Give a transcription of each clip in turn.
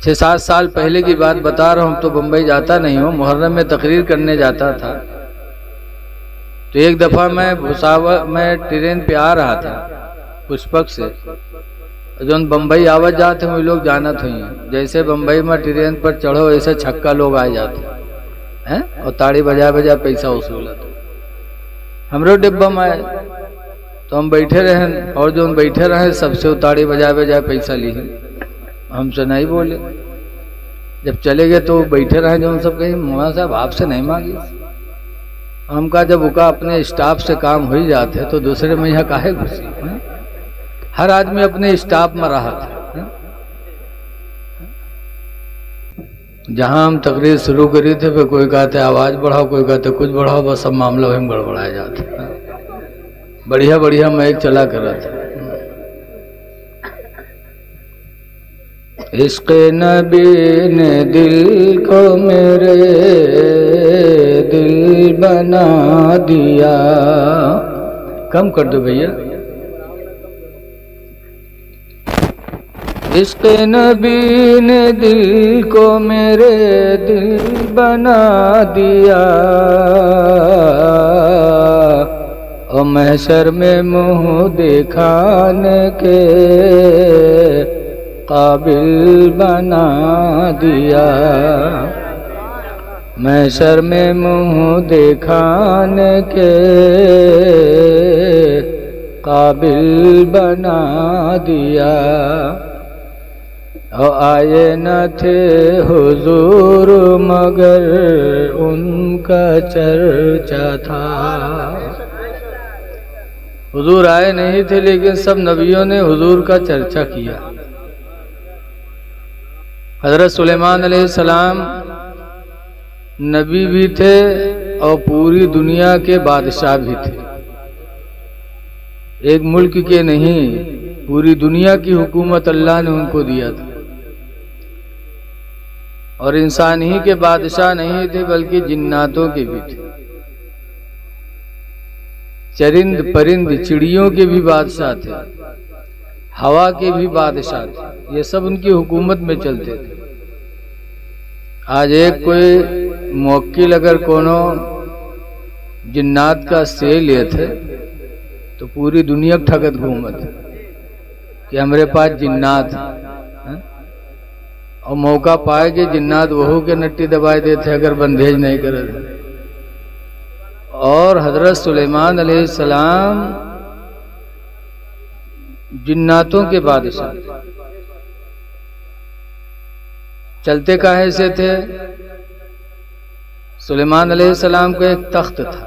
6-7 سال پہلے کی بات بتا رہا ہوں، تو بمبئی جاتا نہیں ہوں، محرم میں تقریر کرنے جاتا تھا۔ تو ایک دفعہ میں بھساور میں ٹرین پہ آ رہا تھا پشپک سے، جو بمبئی آواز جاتے ہیں وہ لوگ جانت ہوئی ہیں، جیسے بمبئی میں ٹرین پر چڑھو ایسے چھکا لوگ آ جاتے ہیں اور تاڑی بجا بجا پیسہ وصولت۔ ہمرو ڈبہ میں آئے تو ہم بیٹھے رہے، اور جو بیٹھے رہے سب سے تاڑی بجا بجا پیسہ لی، ہم سے نہیں بولے۔ جب چلے گئے تو بیٹھے رہے، جو ہم سب کہیں مولانا صاحب آپ سے نہیں مانگی۔ ہم کہا جب کا اپنے اسٹاف سے کام ہو ہی جاتے تو دوسرے میں یہاں کاہے گھسی؟ ہر آدمی اپنے اسٹاف میں رہا تھا۔ جہاں ہم تقریر شروع کری تھے پھر کوئی کہتے آواز بڑھاؤ، کوئی کہتے کچھ بڑھاؤ، بس سب معاملہ وہیں گڑبڑائے جاتے۔ بڑھیا بڑھیا میک چلا کر رہا تھا۔ عشق نبی نے دل کو میرے دل بنا دیا۔ کم کر دو بھیا۔ عشق نبی نے دل کو میرے دل بنا دیا، اور محشر میں منہ دکھانے کے قابل بنا دیا۔ محشر میں منہ دکھانے کے قابل بنا دیا۔ اور آئے نہ تھے حضور مگر ان کا چرچا تھا۔ حضور آئے نہیں تھے لیکن سب نبیوں نے حضور کا چرچا کیا۔ حضرت سلیمان علیہ السلام نبی بھی تھے اور پوری دنیا کے بادشاہ بھی تھے، ایک ملک کے نہیں، پوری دنیا کی حکومت اللہ نے ان کو دیا تھا۔ اور انسان ہی کے بادشاہ نہیں تھے بلکہ جناتوں کے بھی تھے، چرند پرند چڑیوں کے بھی بادشاہ تھے، ہوا کے بھی بادشاہ تھے، یہ سب ان کی حکومت میں چلتے تھے۔ آج ایک کوئی موکل اگر کونوں جنات کا سے لیے تھے تو پوری دنیا ٹھگت گھومت کہ ہمارے پاس جنات ہیں، اور موقع پائے کہ جنات وہو کے نٹی دبائے دیتے اگر بندھیج نہیں کرے۔ اور حضرت سلیمان علیہ السلام جناتوں کے بادشاہ چلتے کاہے سے تھے؟ سلیمان علیہ السلام کو ایک تخت تھا،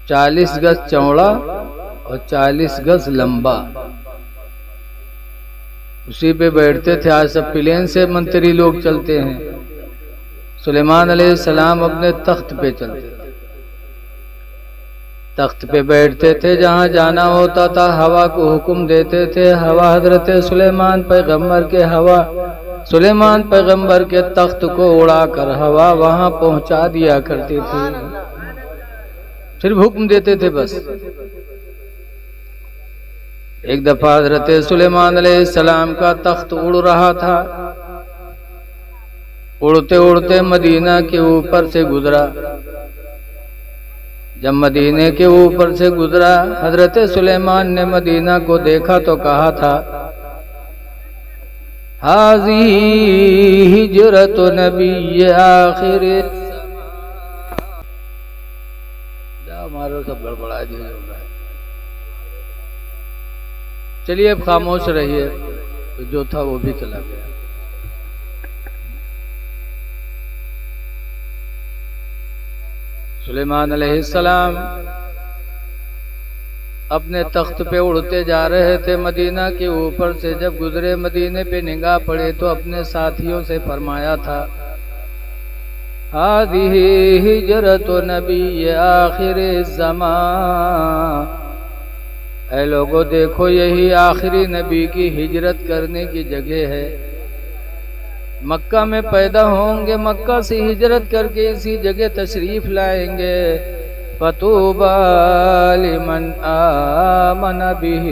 40 گز چوڑا اور 40 گز لمبا، اسی پہ بیٹھتے تھے۔ آج سب پلین سے منتری لوگ چلتے ہیں، سلیمان علیہ السلام اپنے تخت پہ چلتے تھے، تخت پہ بیٹھتے تھے، جہاں جانا ہوتا تھا ہوا کو حکم دیتے تھے، ہوا حضرت سلیمان پیغمبر کے ہوا سلیمان پیغمبر کے تخت کو اڑا کر ہوا وہاں پہنچا دیا کرتی تھی، صرف حکم دیتے تھے بس۔ ایک دفعہ حضرت سلیمان علیہ السلام کا تخت اڑ رہا تھا، اڑتے اڑتے مدینہ کے اوپر سے گزرا۔ جب مدینے کے اوپر سے گزرا، حضرت سلیمان نے مدینہ کو دیکھا تو کہا تھا ہاذی ہجرت نبی آخر ہمارا سب گڑبڑا دیا ہوگا۔ چلیے اب خاموش رہیے، جو تھا وہ بھی چلا گیا۔ سلیمان علیہ السلام اپنے تخت پہ اڑتے جا رہے تھے مدینہ کے اوپر سے، جب گزرے مدینے پہ نگاہ پڑے تو اپنے ساتھیوں سے فرمایا تھا ہذہ ہجرت نبی آخر الزمان، اے لوگو دیکھو یہی آخری نبی کی ہجرت کرنے کی جگہ ہے۔ مکہ میں پیدا ہوں گے، مکہ سے ہجرت کر کے اسی جگہ تشریف لائیں گے۔ فَطُوبَى لِمَنْ آمَنَ بِهِ،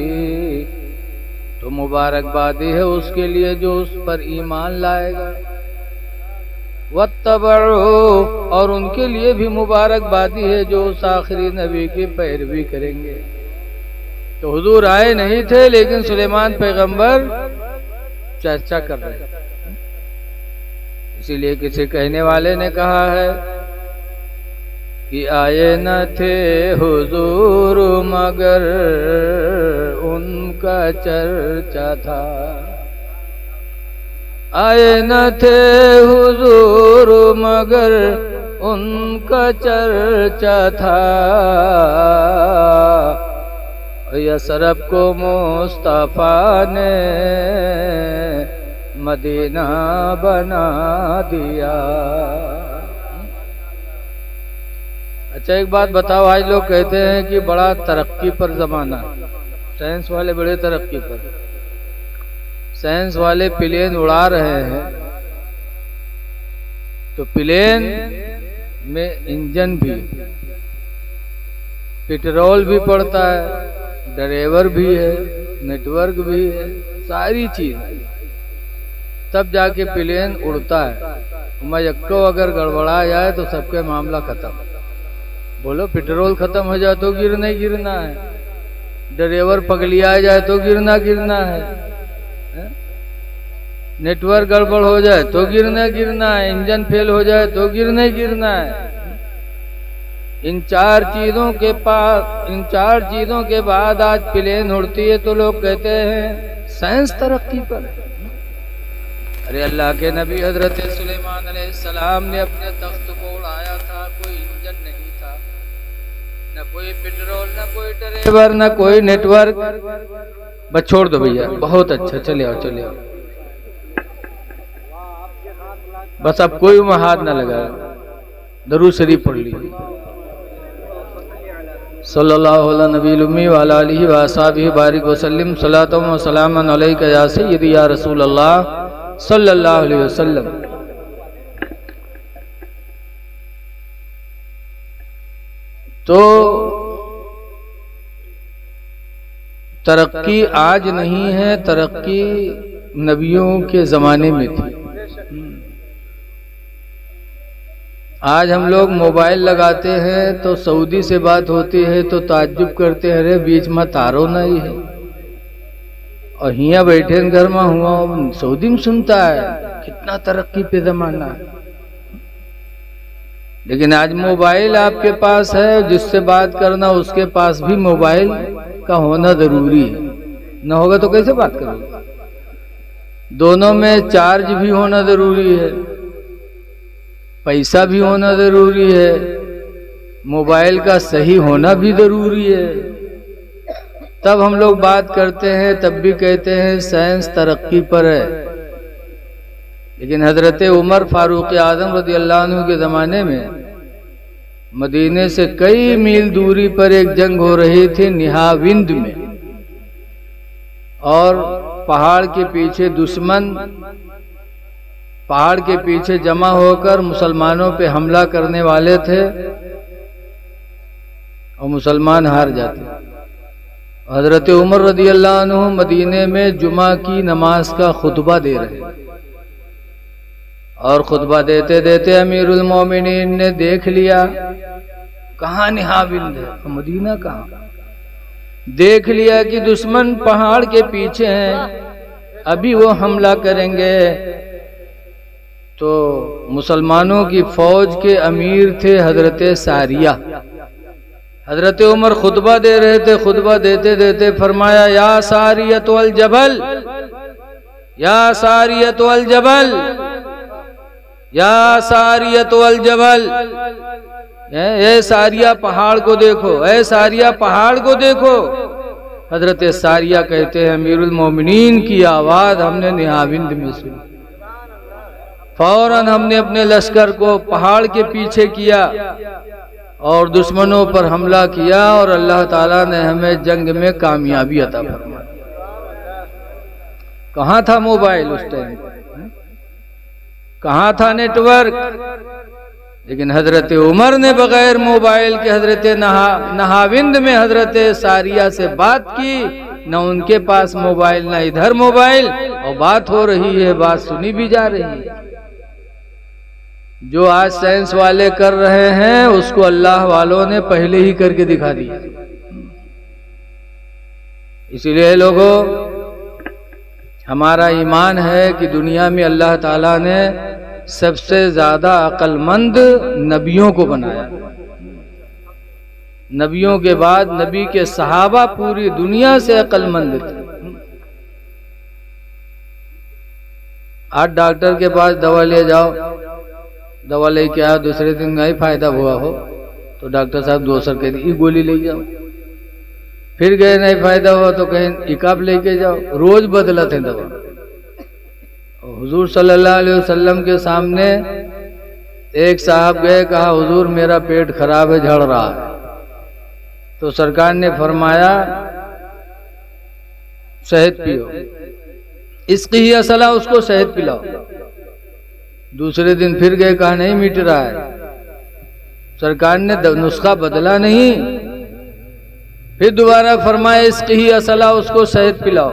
تو مبارکبادی ہے اس کے لیے جو اس پر ایمان لائے گا، واتبعوا، اور ان کے لیے بھی مبارکبادی ہے جو اس آخری نبی کی پیروی کریں گے۔ تو حضور آئے نہیں تھے لیکن سلیمان پیغمبر چرچا کر رہے تھے۔ اسی لیے کسی کہنے والے نے کہا ہے کہ آئے نہ تھے حضور مگر ان کا چرچا تھا، آئے نہ تھے حضور مگر ان کا چرچا تھا، یثرب کو مصطفیٰ نے مدینہ بنا دیا۔ اچھا ایک بات بتاؤ، آج لوگ کہتے ہیں کہ بڑا ترقی پر زمانہ، سائنس والے بڑے ترقی پر، سائنس والے پلین اڑا رہے ہیں، تو پلین میں انجن بھی، پیٹرول بھی پڑتا ہے، ڈرائیور بھی ہے، نیٹ ورک بھی ہے، ساری چیز، تب جا کے پلین اڑتا ہے۔ یکو اگر گڑبڑا جائے تو سب کے معاملہ ختم۔ بولو پیٹرول ختم ہو جائے تو گرنا ہی گرنا ہے، ڈرائیور پگلیا جائے تو گرنا ہے، نیٹ ورک گڑبڑ ہو جائے تو گرنا ہے، انجن فیل ہو جائے تو گرنا ہے۔ ان چار چیزوں کے بعد آج پلین اڑتی ہے تو لوگ کہتے ہیں سائنس ترقی پر ہے۔ ارے اللہ کے نبی حضرت سلیمان علیہ السلام نے اپنے تخت کو اڑایا تھا، کوئی انجن نہیں تھا، نہ کوئی پیٹرول، نہ کوئی ڈرائیور، نہ کوئی نیٹ ورک۔ بس چھوڑ دو بھیا، بہت اچھا، چلے آؤ۔ بس اب کوئی وہاں ہاتھ نہ لگا، درود شریف پڑھ لیجیے۔ صلی اللہ علیہ نبی الامی وعلی آلہ وصحبہ بارک وسلم، صلاۃ و سلام علیک یا سیدی یا رسول اللہ صلی اللہ علیہ وسلم۔ تو ترقی آج نہیں ہے، ترقی نبیوں کے زمانے میں تھی۔ آج ہم لوگ موبائل لگاتے ہیں تو سعودی سے بات ہوتی ہے تو تعجب کرتے ہیں، ارے بیچ میں تارو نہیں ہے، اور ہیاں بیٹھے گھر میں ہوا سعودی میں سنتا ہے، کتنا ترقی پہ زمانہ ہے۔ لیکن آج موبائل آپ کے پاس ہے، جس سے بات کرنا اس کے پاس بھی موبائل کا ہونا ضروری ہے، نہ ہوگا تو کیسے بات کرو گے؟ دونوں میں چارج بھی ہونا ضروری ہے، پیسہ بھی ہونا ضروری ہے، موبائل کا صحیح ہونا بھی ضروری ہے، تب ہم لوگ بات کرتے ہیں، تب بھی کہتے ہیں سائنس ترقی پر ہے۔ لیکن حضرت عمر فاروق اعظم رضی اللہ عنہ کے زمانے میں مدینے سے کئی میل دوری پر ایک جنگ ہو رہی تھی نہاوند میں، اور پہاڑ کے پیچھے دشمن پہاڑ کے پیچھے جمع ہو کر مسلمانوں پہ حملہ کرنے والے تھے، اور مسلمان ہار جاتے۔ حضرت عمر رضی اللہ عنہ مدینے میں جمعہ کی نماز کا خطبہ دے رہے، اور خطبہ دیتے دیتے امیر المومنین نے دیکھ لیا کہاں نہاوند ہے، مدینہ کہاں، دیکھ لیا کہ دشمن پہاڑ کے پیچھے ہیں، ابھی وہ حملہ کریں گے۔ تو مسلمانوں کی فوج کے امیر تھے حضرت ساریہ۔ حضرت عمر خطبہ دے رہے تھے، خطبہ دیتے دیتے فرمایا یا ساریۃ الجبل، یا ساریۃ الجبل، یا ساریۃ الجبل، اے ساریہ پہاڑ کو دیکھو، اے ساریہ پہاڑ کو دیکھو۔ حضرت ساریہ کہتے ہیں امیر المومنین کی آواز ہم نے نہاوند میں سنی، فوراً ہم نے اپنے لشکر کو پہاڑ کے پیچھے کیا اور دشمنوں پر حملہ کیا، اور اللہ تعالیٰ نے ہمیں جنگ میں کامیابی عطا فرمائی۔ کہاں تھا موبائل اس ٹائم، کہاں تھا نیٹ ورک؟ لیکن حضرت عمر نے بغیر موبائل کے حضرت نہاوند میں حضرت ساریہ سے بات کی، نہ ان کے پاس موبائل نہ ادھر موبائل، اور بات ہو رہی ہے، بات سنی بھی جا رہی ہے۔ جو آج سائنس والے کر رہے ہیں اس کو اللہ والوں نے پہلے ہی کر کے دکھا دیا۔ اسی لیے لوگوں، ہمارا ایمان ہے کہ دنیا میں اللہ تعالیٰ نے سب سے زیادہ عقل مند نبیوں کو بنایا۔ نبیوں کے بعد نبی کے صحابہ پوری دنیا سے عقل مند تھے۔ آج ڈاکٹر کے پاس دوا لے جاؤ، دوا لے کے آؤ، دوسرے دن نہیں فائدہ ہوا ہو تو ڈاکٹر صاحب دوسر کہہ دی گولی لے جاؤ، پھر گئے نہیں فائدہ ہوا تو کہیں عقاب لے کے جاؤ، روز بدلت ہے دوا۔ حضور صلی اللہ علیہ وسلم کے سامنے ایک صاحب گئے، کہا حضور میرا پیٹ خراب ہے، جھڑ رہا ہے، تو سرکار نے فرمایا شہد پیو، اس کی ہی اصلہ اس کو شہد پلاؤ۔ دوسرے دن پھر گئے، کہا نہیں مٹ رہا ہے، سرکار نے نسخہ بدلا نہیں، پھر دوبارہ فرمایا اس کی ہی اصلہ اس کو شہد پلاؤ،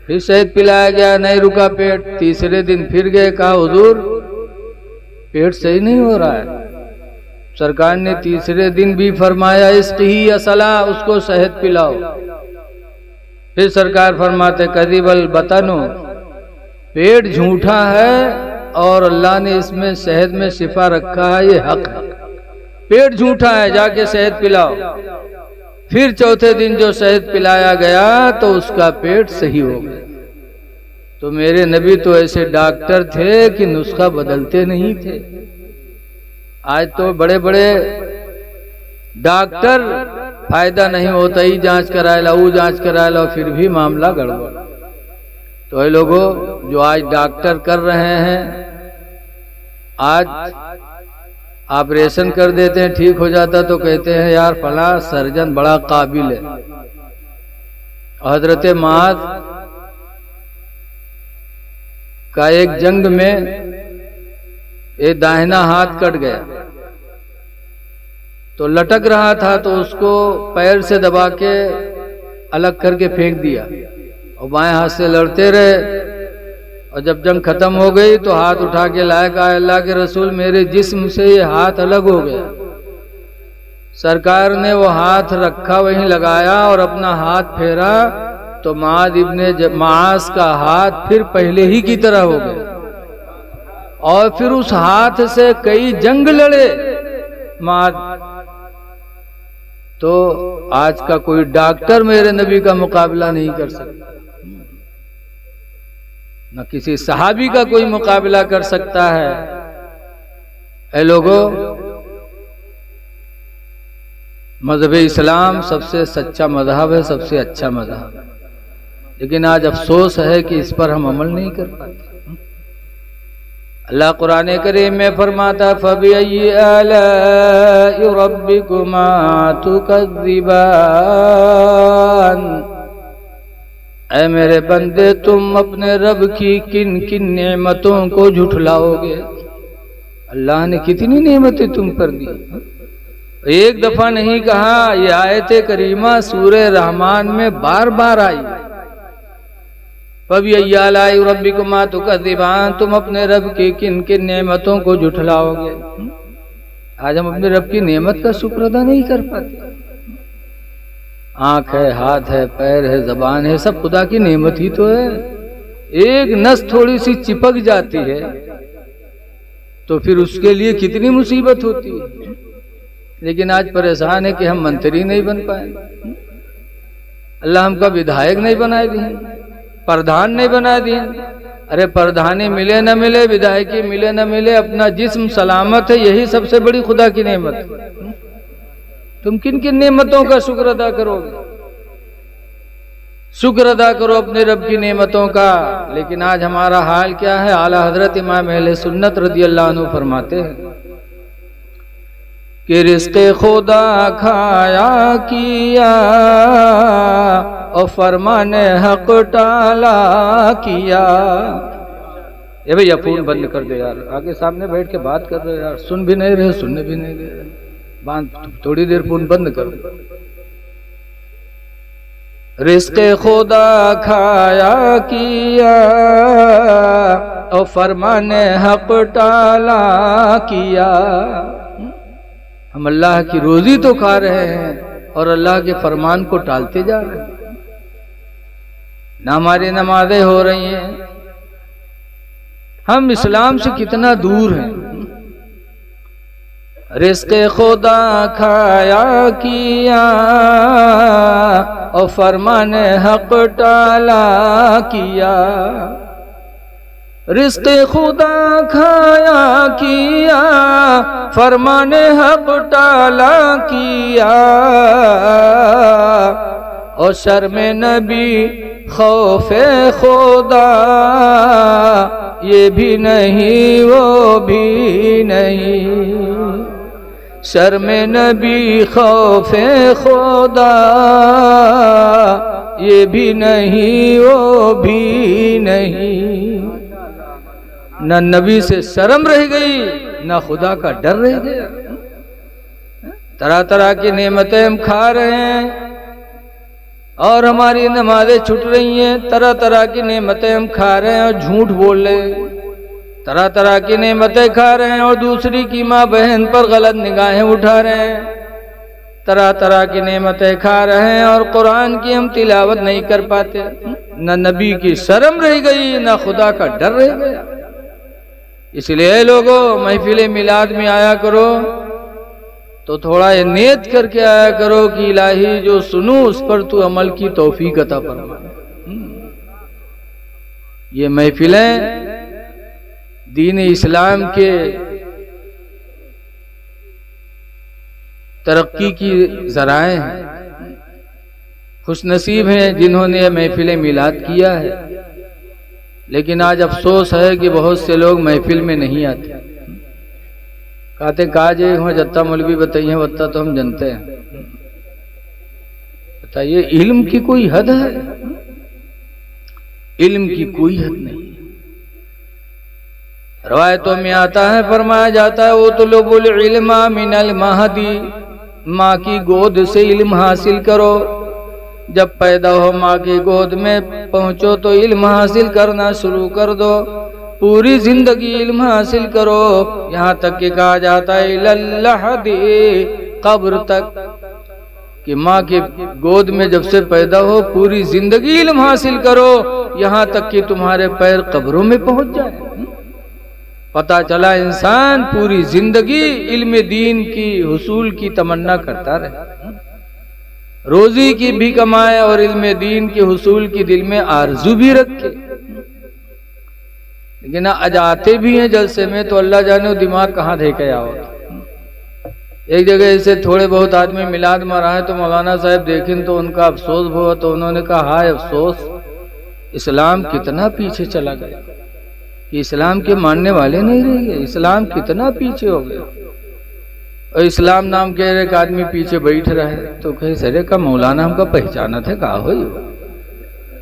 پھر شہد پلایا گیا، نہیں رکا پیٹ۔ تیسرے دن پھر گئے، کہا حضور پیٹ صحیح نہیں ہو رہا ہے، سرکار نے تیسرے دن بھی فرمایا اس کی ہی اصلہ اس کو شہد پلاؤ۔ پھر سرکار فرماتے کذب البطن، پیٹ جھوٹا ہے اور اللہ نے اس میں شہد میں شفا رکھا ہے، یہ حق ہے، پیٹ جھوٹا ہے، جا کے شہد پلاؤ۔ پھر چوتھے دن جو شہد پلایا گیا تو اس کا پیٹ صحیح ہو گیا۔ تو میرے نبی تو ایسے ڈاکٹر تھے کہ نسخہ بدلتے نہیں تھے۔ آج تو بڑے بڑے ڈاکٹر فائدہ نہیں ہوتا ہی جانچ کرائے لا، وہ جانچ کرائے لا، پھر بھی معاملہ گڑبڑ۔ تو اے لوگوں جو آج ڈاکٹر کر رہے ہیں، آج آپریشن کر دیتے ہیں ٹھیک ہو جاتا تو کہتے ہیں یار فلاں سرجن بڑا قابل ہے۔ حضرت معاذ کا ایک جنگ میں ایک داہنا ہاتھ کٹ گیا تو لٹک رہا تھا، تو اس کو پیر سے دبا کے الگ کر کے پھینک دیا اور بائیں ہاتھ سے لڑتے رہے، اور جب جنگ ختم ہو گئی تو ہاتھ اٹھا کے لائے، کہا اللہ کے رسول میرے جسم سے یہ ہاتھ الگ ہو گیا۔ سرکار نے وہ ہاتھ رکھا وہیں لگایا اور اپنا ہاتھ پھیرا تو معاذ کا ہاتھ پھر پہلے ہی کی طرح ہو گیا، اور پھر اس ہاتھ سے کئی جنگ لڑے معاذ۔ تو آج کا کوئی ڈاکٹر میرے نبی کا مقابلہ نہیں کر سکتا، نہ کسی صحابی کا کوئی مقابلہ کر سکتا ہے۔ اے لوگوں، مذہب اسلام سب سے سچا مذہب ہے، سب سے اچھا مذہب ہے، لیکن آج افسوس ہے کہ اس پر ہم عمل نہیں کر پاتے۔ اللہ قرآن کریم میں فرماتا فَبِأَيِّ آلَاءِ رَبِّكُمَا تُكَذِّبَانِ، اے میرے بندے تم اپنے رب کی کن کن نعمتوں کو جھٹلاؤ گے؟ اللہ نے کتنی نعمتیں تم پر دی، ایک دفعہ نہیں کہا، یہ آیت کریمہ سورہ رحمان میں بار بار آئی۔ فَبِأَيِّ آلَاءِ رَبِّكُمَا تُكَذِّبَانِ، تم اپنے رب کی کن کن نعمتوں کو جھٹلاؤ گے؟ آج ہم اپنے رب کی نعمت کا شکر ادا نہیں کر پاتے۔ آنکھ ہے، ہاتھ ہے، پیر ہے، زبان ہے، سب خدا کی نعمت ہی تو ہے۔ ایک نس تھوڑی سی چپک جاتی ہے تو پھر اس کے لیے کتنی مصیبت ہوتی ہے، لیکن آج پریشان ہے کہ ہم منتری نہیں بن پائے، اللہ ہم کا ودھائک نہیں بنا دیں، پردھان نہیں بنا دیں۔ ارے پردھانی ملے نہ ملے، ودھائکی ملے نہ ملے، اپنا جسم سلامت ہے، یہی سب سے بڑی خدا کی نعمت ہے۔ تم کن کن نعمتوں کا شکر ادا کرو گے؟ شکر ادا کرو اپنے رب کی نعمتوں کا۔ لیکن آج ہمارا حال کیا ہے؟ اعلیٰ حضرت امام اہل سنت رضی اللہ عنہ فرماتے ہیں کہ رزق خدا کھایا کیا اور فرمان حق ٹالا کیا۔ اے بھئی فون بند کر دے یار، آگے سامنے بیٹھ کے بات کر رہے یار، سن بھی نہیں رہے، سننے بھی نہیں دے رہے، تھوڑی دیر فون بند کر دے۔ رزق خدا کھایا کیا اور فرمان حق ٹالا کیا. ہم اللہ کی روزی تو کھا رہے ہیں اور اللہ کے فرمان کو ٹالتے جا رہے ہیں. نہ ہماری نمازیں ہو رہی ہیں. ہم اسلام سے کتنا دور ہیں. رزق خدا کھایا کیا اور فرمان حق ٹالا کیا. رزق خدا کھایا کیا فرمان حق ٹالا کیا. اور شرم نبی خوف خدا یہ بھی نہیں وہ بھی نہیں. شرم نبی خوف خدا یہ بھی نہیں وہ بھی نہیں. نہ نبی سے شرم رہ گئی نہ خدا کا ڈر رہ گیا. طرح طرح کی نعمتیں ہم کھا رہے ہیں اور ہماری نمازیں چھٹ رہی ہیں. طرح طرح کی نعمتیں ہم کھا رہے ہیں اور جھوٹ بول رہے ہیں. طرح طرح کی نعمتیں کھا رہے ہیں اور دوسری کی ماں بہن پر غلط نگاہیں اٹھا رہے ہیں. طرح طرح کی نعمتیں کھا رہے ہیں اور قرآن کی ہم تلاوت نہیں کر پاتے. نہ نبی کی شرم رہ گئی نہ خدا کا ڈر رہ گیا. اس لیے اے لوگو محفل میلاد میں آیا کرو تو تھوڑا یہ نیت کر کے آیا کرو کہ الہی جو سنوں اس پر تو عمل کی توفیق عطا فرما. یہ محفلیں دین اسلام کے ترقی کی ذرائع ہیں. خوش نصیب ہیں جنہوں نے یہ محفل میلاد کیا ہے. لیکن آج افسوس ہے کہ بہت سے لوگ محفل میں نہیں آتے. کہتے کاجے ہوں جتہ مولوی بتائیے وطہ تو ہم جنتے ہیں. بتائیے علم کی کوئی حد ہے؟ علم کی کوئی حد نہیں. روایتوں میں آتا ہے فرمایا جاتا ہے اطلب العلم من المہدی ماں کی گود سے علم حاصل کرو. جب پیدا ہو ماں کی گود میں پہنچو تو علم حاصل کرنا شروع کر دو. پوری زندگی علم حاصل کرو. یہاں تک کہ کہا جاتا ہے الاللحد قبر تک کہ ماں کی گود میں جب سے پیدا ہو پوری زندگی علم حاصل کرو یہاں تک کہ تمہارے پیر قبروں میں پہنچ جائے. پتا چلا انسان پوری زندگی علم دین کی حصول کی تمنا کرتا رہے. روزی کی بھی کمائے اور علم دین کے حصول کی دل میں آرزو بھی رکھے. لیکن آج آتے بھی ہیں جلسے میں تو اللہ جانے وہ دماغ کہاں دے کے آؤ. ایک جگہ اسے تھوڑے بہت آدمی میلاد میں رہے تو مولانا صاحب دیکھیں تو ان کا افسوس ہوا تو انہوں نے کہا ہائے افسوس اسلام کتنا پیچھے چلا گیا کہ اسلام کے ماننے والے نہیں رہ گئے. اسلام کتنا پیچھے ہو گیا. اور اسلام نام کے ایک آدمی پیچھے بیٹھ رہا ہے تو کہے سرے کا مولانا ہم کا پہچانا تھا کہا ہوئی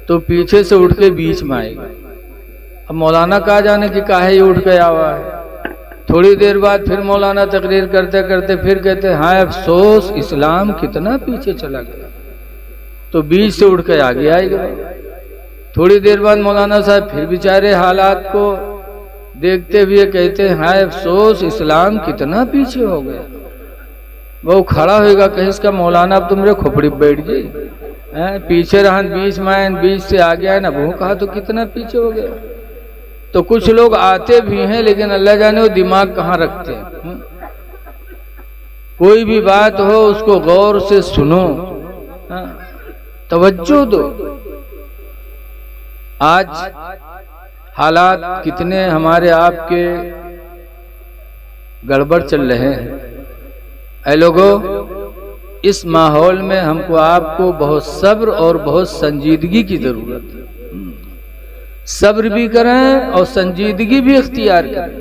تو پیچھے سے اٹھ کے بیچ میں آئے گا. اب مولانا کہا جانے کہ کاہے یہ اٹھ کے آوا ہے. تھوڑی دیر بعد پھر مولانا تقریر کرتے کرتے پھر کہتے ہائے افسوس اسلام کتنا پیچھے چلا گیا تو بیچ سے اٹھ کے آگے آئے گا. تھوڑی دیر بعد مولانا صاحب پھر بیچارے حالات کو دیکھتے ہوئے کہتے ہیں ہائے افسوس اسلام کتنا پیچھے ہو گیا. وہ کھڑا ہوئے گا کہ اس کا مولانا اب تو میرے کھوپڑی بیٹھ گئی پیچھے رہن بیچ میں آئے بیچ سے آگے آئے نا وہ کہا تو کتنا پیچھے ہو گیا. تو کچھ لوگ آتے بھی ہیں لیکن اللہ جانے وہ دماغ کہاں رکھتے ہیں. کوئی بھی بات ہو اس کو غور سے سنو توجہ دو. آج حالات کتنے ہمارے آپ کے گڑبڑ چل رہے ہیں. اے لوگو اس ماحول میں ہم کو آپ کو بہت صبر اور بہت سنجیدگی کی ضرورت ہے. صبر بھی کریں اور سنجیدگی بھی اختیار کریں.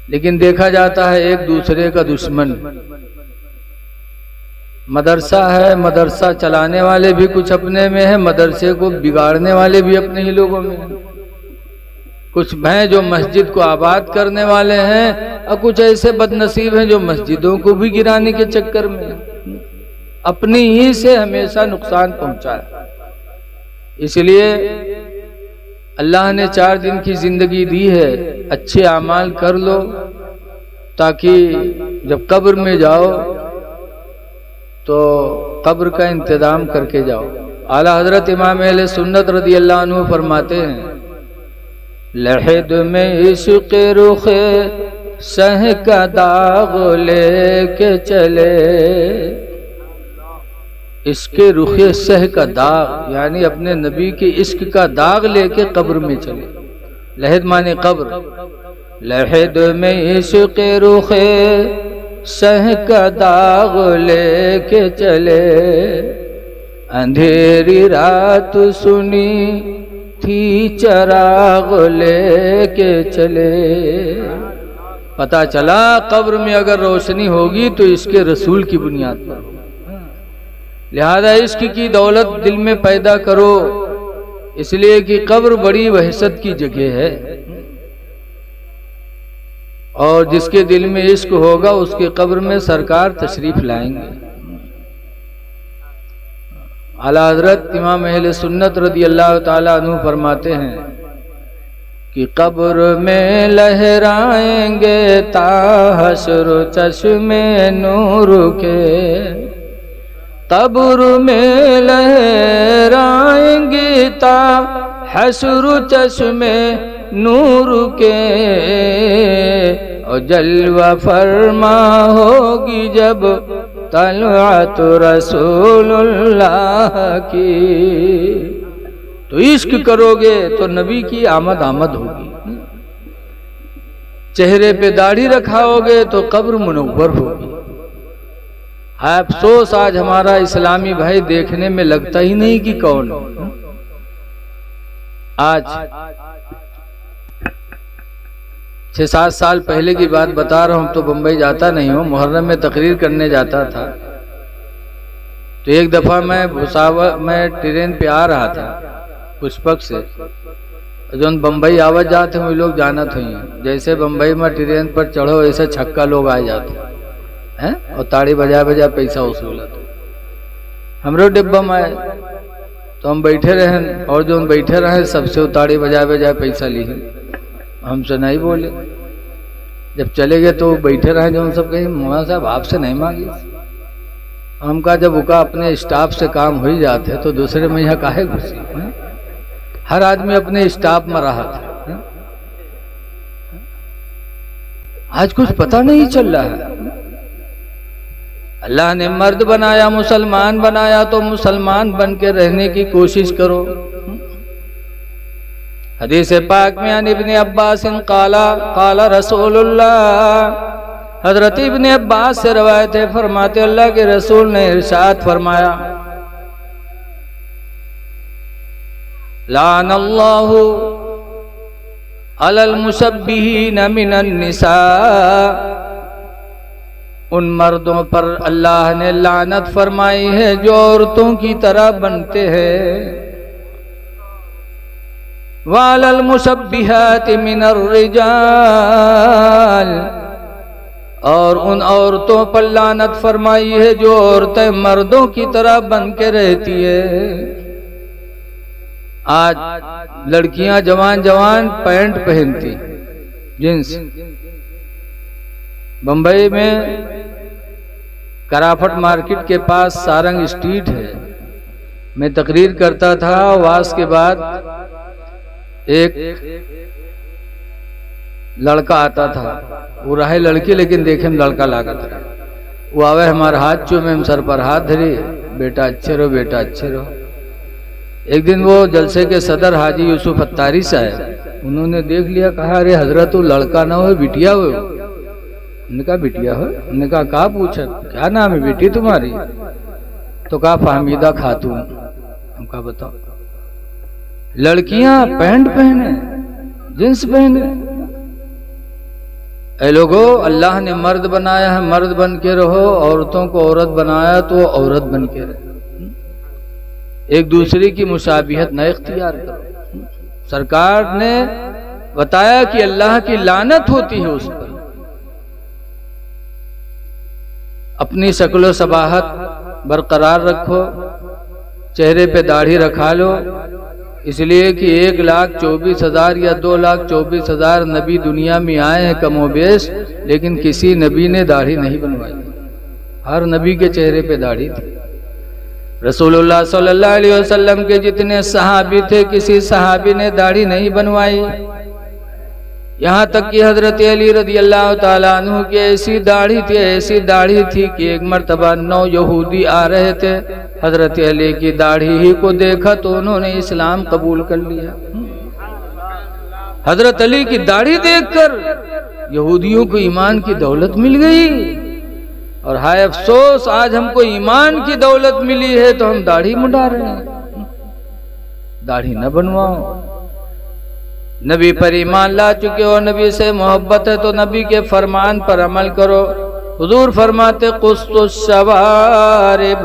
لیکن دیکھا جاتا ہے ایک دوسرے کا دشمن. مدرسہ ہے مدرسہ چلانے والے بھی کچھ اپنے میں ہیں مدرسے کو بگاڑنے والے بھی اپنے ہی لوگوں میں ہیں. کچھ ہیں جو مسجد کو آباد کرنے والے ہیں، اور کچھ ایسے بد نصیب ہیں جو مسجدوں کو بھی گرانے کے چکر میں اپنی ہی سے ہمیشہ نقصان پہنچا ہے۔ اس لیے اللہ نے 4 دن کی زندگی دی ہے، اچھے اعمال کر لو تاکہ جب قبر میں جاؤ تو قبر کا انتظام کر کے جاؤ۔ اعلیٰ حضرت امام اہل سنت رضی اللہ عنہ فرماتے ہیں، لحد میں عشق رخ سہ کا داغ لے کے چلے، عشق رخ سہ کا داغ یعنی اپنے نبی کے عشق کا داغ لے کے قبر میں چلے۔ لحد مانے قبر، لحد میں عشق رخ سہ کا داغ لے کے چلے، اندھیری رات سنی تھی چراغ لے کے چلے۔ پتہ چلا قبر میں اگر روشنی ہوگی تو عشق رسول کی بنیاد پر، لہذا عشق کی دولت دل میں پیدا کرو، اس لیے کہ قبر بڑی وحشت کی جگہ ہے، اور جس کے دل میں عشق ہوگا اس کے قبر میں سرکار تشریف لائیں گے۔ اعلیٰ حضرت امام اہل سنت رضی اللہ تعالیٰ عنہ فرماتے ہیں کہ قبر میں لہرائیں گے تا حشر چشم نور کے، قبر میں لہرائیں گے تا حشر چشم نور کے، اور جلوہ فرما ہوگی جب طلعت رسول اللہ کی۔ تو عشق کرو گے تو نبی کی آمد ہوگی، چہرے پہ داڑھی رکھاؤ گے تو قبر منور ہوگی۔ افسوس آج ہمارا اسلامی بھائی دیکھنے میں لگتا ہی نہیں کہ کون۔ آج 6-7 سال پہلے کی بات بتا رہا ہوں، تو بمبئی جاتا نہیں ہوں، محرم میں تقریر کرنے جاتا تھا، تو ایک دفعہ میں ٹرین پہ آ رہا تھا پشپک سے، جو بمبئی آواز جاتے ہیں وہ لوگ جانت ہوئی ہیں، جیسے بمبئی میں ٹرین پر چڑھو ایسے چھکا لوگ آئے جاتے ہیں اور تاڑی بجا پیسہ وصولت۔ ہم لوگ ڈبہ میں آئے تو ہم بیٹھے رہے، اور جو ہم بیٹھے رہے سب سے تاڑی بجا پیسہ لی، ہم سے نہیں بولے۔ جب چلے گئے تو بیٹھے رہے، جو ہم سب کہیں مولانا صاحب آپ سے نہیں مانگی۔ ہم کہا جب کا اپنے اسٹاف سے کام ہو ہی جاتے تو دوسرے میں یہاں کاہے گھسی؟ ہر آدمی اپنے اسٹاف میں رہا تھا، آج کچھ پتہ نہیں چل رہا ہے۔ اللہ نے مرد بنایا، مسلمان بنایا، تو مسلمان بن کے رہنے کی کوشش کرو۔ حدیث پاک میں عن ابن عباس قال رسول اللہ، حضرت ابن عباس سے روایت ہے، فرماتے اللہ کے رسول نے ارشاد فرمایا، لعن اللہ علی المشبہین من النساء، ان مردوں پر اللہ نے لعنت فرمائی ہے جو عورتوں کی طرح بنتے ہیں، وعلی المشبہات من الرجال، اور ان عورتوں پر لعنت فرمائی ہے جو عورتیں مردوں کی طرح بن کے رہتی ہے۔ آج لڑکیاں جوان پینٹ پہنتی جنس۔ بمبئی میں کرافٹ مارکیٹ کے پاس سارنگ اسٹریٹ ہے، میں تقریر کرتا تھا، واز کے بعد ایک لڑکا آتا تھا، وہ رہے لڑکی لیکن دیکھیں لڑکا لاگت رہا، وہ آوے ہمارا ہاتھ چومے، ہم سر پر ہاتھ دھرے، بیٹا اچھے رہو، بیٹا اچھے رہو۔ ایک دن وہ جلسے کے صدر حاجی یوسف اتاری صاحب، انہوں نے دیکھ لیا، کہا ارے حضرت وہ لڑکا نہ ہو بٹیا ہو۔ انہوں نے کہا بٹیا ہو؟ انہوں نے کہا کہا پوچھا کیا نام ہے بیٹی تمہاری؟ تو کہا فہمیدہ خاتون۔ ہم کہا بتاؤ، لڑکیاں پینٹ پہنے، جنس پہنے۔ اے لوگو، اللہ نے مرد بنایا ہے، مرد بن کے رہو، عورتوں کو عورت بنایا تو عورت بن کے رہو، ایک دوسرے کی مشابہت نہ اختیار کرو۔ سرکار نے بتایا کہ اللہ کی لعنت ہوتی ہے اس پر۔ اپنی شکل و صباحت برقرار رکھو، چہرے پہ داڑھی رکھا لو، اس لیے کہ 1,24,000 یا 2,24,000 نبی دنیا میں آئے ہیں کم و بیش، لیکن کسی نبی نے داڑھی نہیں بنوائی، ہر نبی کے چہرے پہ داڑھی تھی۔ رسول اللہ صلی اللہ علیہ وسلم کے جتنے صحابی تھے کسی صحابی نے داڑھی نہیں بنوائی، یہاں تک کہ حضرت علی رضی اللہ تعالیٰ عنہ کی ایسی داڑھی تھی کہ ایک مرتبہ 9 یہودی آ رہے تھے، حضرت علی کی داڑھی ہی کو دیکھا تو انہوں نے اسلام قبول کر لیا۔ حضرت علی کی داڑھی دیکھ کر یہودیوں کو ایمان کی دولت مل گئی، اور ہائے افسوس آج ہم کو ایمان کی دولت ملی ہے تو ہم داڑھی مڈا رہے ہیں۔ داڑھی نہ بنواؤ، نبی پر ایمان لا چکے ہو، نبی سے محبت ہے تو نبی کے فرمان پر عمل کرو۔ حضور فرماتے قص الشوارب،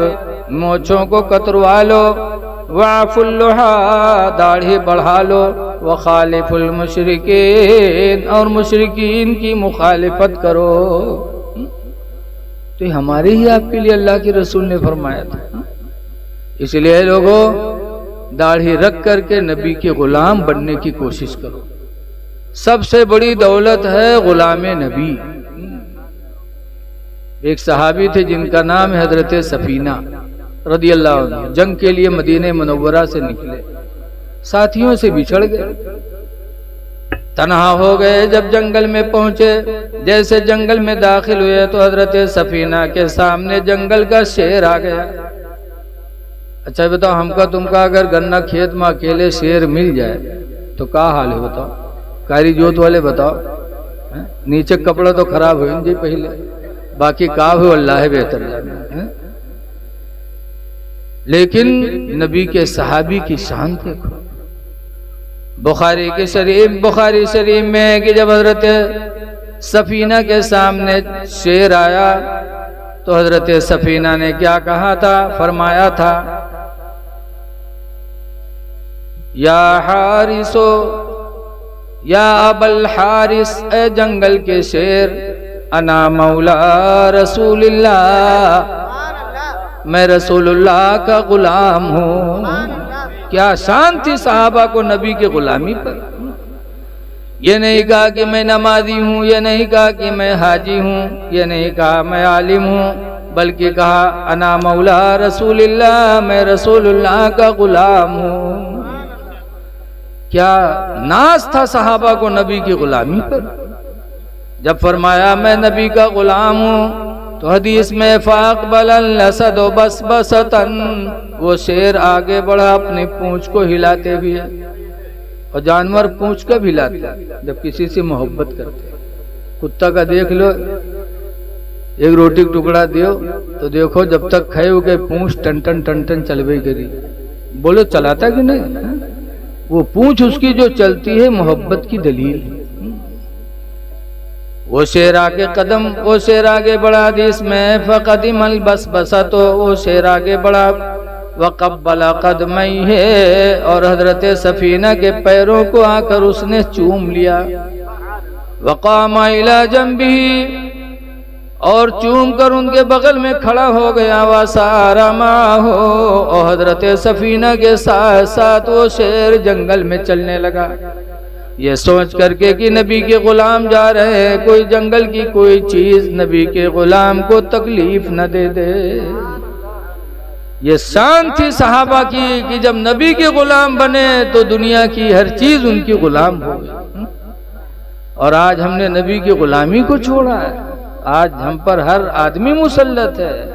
مونچھوں کو کتروا لو، وعف اللحى، داڑھی بڑھا لو، وخالف المشرکین، اور مشرکین کی مخالفت کرو۔ تو یہ ہمارے ہی آپ کے لیے اللہ کے رسول نے فرمایا تھا۔ اس لیے لوگوں داڑھی رکھ کر کے نبی کے غلام بننے کی کوشش کرو۔ سب سے بڑی دولت ہے غلام نبی۔ ایک صحابی تھے جن کا نام ہے حضرت سفینہ رضی اللہ عنہ، جنگ کے لیے مدینہ منورہ سے نکلے، ساتھیوں سے بچھڑ گئے، تنہا ہو گئے۔ جب جنگل میں پہنچے، جیسے جنگل میں داخل ہوئے تو حضرت سفینہ کے سامنے جنگل کا شیر آ گیا۔ اچھا بتاؤ، ہم کا تم کا اگر گنا کھیت میں اکیلے شیر مل جائے تو کیا حال ہے بتاؤ؟ کاری جوت والے بتاؤ، نیچے کپڑا تو خراب ہوئے جی پہلے، باقی کا ہو اللہ بہتر جانے۔ لیکن نبی کے صحابی کی شان دیکھو۔ بخاری شریف میں کہ جب حضرت سفینہ کے سامنے شیر آیا تو حضرت سفینہ نے کیا کہا تھا؟ فرمایا تھا یا حارسو، یا ابا الحارس، اے جنگل کے شیر، انا مولا رسول اللہ، میں رسول اللہ کا غلام ہوں۔ کیا شان تھی صحابہ کو نبی کے غلامی پر۔ یہ نہیں کہا کہ میں نمازی ہوں، یہ نہیں کہا کہ میں حاجی ہوں، یہ نہیں کہا میں عالم ہوں، بلکہ کہا انا مولا رسول اللہ، میں رسول اللہ کا غلام ہوں۔ کیا ناز تھا صحابہ کو نبی کی غلامی پر۔ جب فرمایا میں نبی کا غلام ہوں تو حدیث میں فاقبل الاسد بسبسۃً، وہ شیر آگے بڑھا اپنی پونچھ کو ہلاتے بھی ہے، اور جانور پونچھ کا بھی ہلاتے جب کسی سے محبت کرتے۔ کتا کا دیکھ لو، ایک روٹی کا ٹکڑا دیو تو دیکھو جب تک کھائے ہو گئے پونچھ ٹن ٹن ٹن ٹن چلوے کری، بولو چلاتا کہ نہیں؟ وہ پونچھ اس کی جو چلتی ہے محبت کی دلیل ہے۔ وہ شیر آگے بڑھا، حدیث میں فقدم البسبسۃ، وہ شیر آگے بڑھا، وقبل قدمیہ، اور حضرت سفینہ کے پیروں کو آ کر اس نے چوم لیا، وقام الی جنبہ، اور چوم کر ان کے بغل میں کھڑا ہو گیا، وسار معہ، اور حضرت سفینہ کے ساتھ ساتھ وہ شیر جنگل میں چلنے لگا، یہ سوچ کر کے کہ نبی کے غلام جا رہے ہیں، کوئی جنگل کی کوئی چیز نبی کے غلام کو تکلیف نہ دے دے۔ یہ شان تھی صحابہ کی کہ جب نبی کے غلام بنے تو دنیا کی ہر چیز ان کی غلام ہو گئی، اور آج ہم نے نبی کی غلامی کو چھوڑا ہے۔ آج ہم پر ہر آدمی مسلط ہے۔